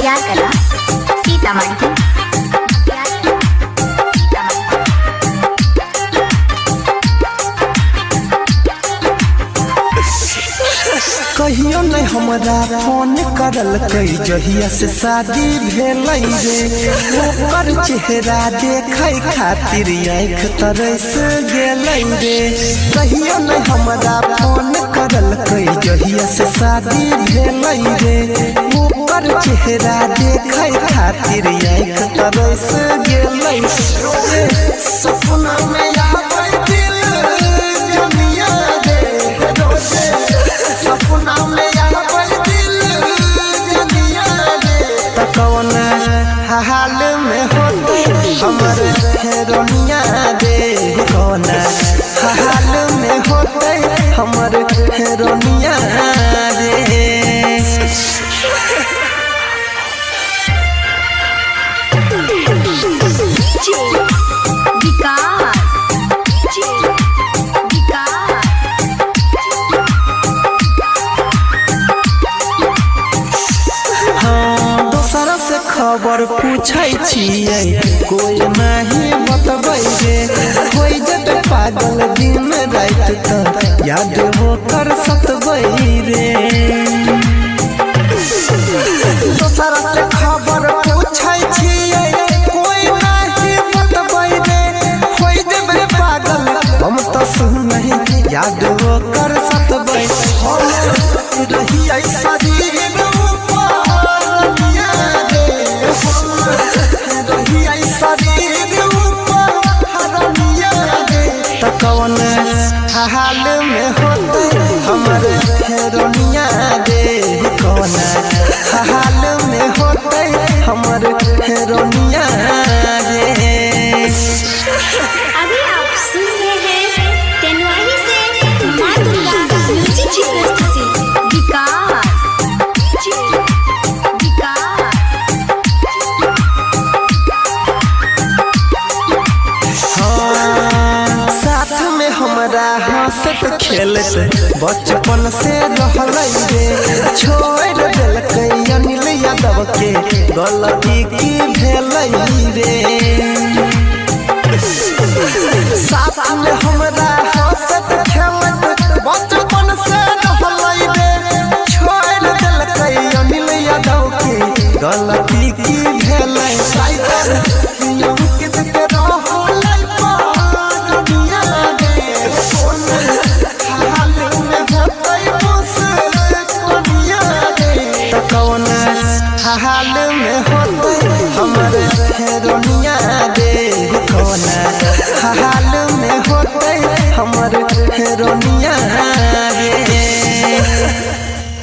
प्यार करा सीतामढ़ी। कहियो नहीं हमरा फोन करल कई जहिया से शादी भेल रे, ओकर चेहरा देखे खातिर आँख तरस गेल रे। कहियो नहीं हमरा फोन करल कई जहिया से शादी भेल रे, ओकर चेहरा देखे खातिर आँख तरस गेल रे। सपना में आवे दिल जनिया रे, सपना में आवे दिल जनिया रे। त कौन हाल में होते हमर हेरोनिया रे, कौन हाल में होते हमर हेरोनिया रे। खबर पूछै छियै कोई नहीं बतबै रे, कोई जब पागल दिन रात त याद होकर सतबै रे। दोसरा से खबर पूछै छियै कोई नहीं बतबै रे, कोई जब पागल हम त सुनहि याद होकर सतबै। रही ऐसा कौन हाल में होते हमर हेरोनिया रे, कौन हाल में होते हमर हेरोनिया रे। अभी आप सुन रहे हैं तेनवाही से मां दुर्गा म्यूजिक की प्रस्तुति विकास। हमरा हंसत खेलत बचपन से रहलै रे, छोड़ देलकै अनिल यादव के गलती की भेलै रे। साथ में हमरा हंसत खेलत बचपन से रहलै रे, छोड़ देलकै अनिल यादव के गलती की भेलै। कौन हाल में होते हमर हेरोनिया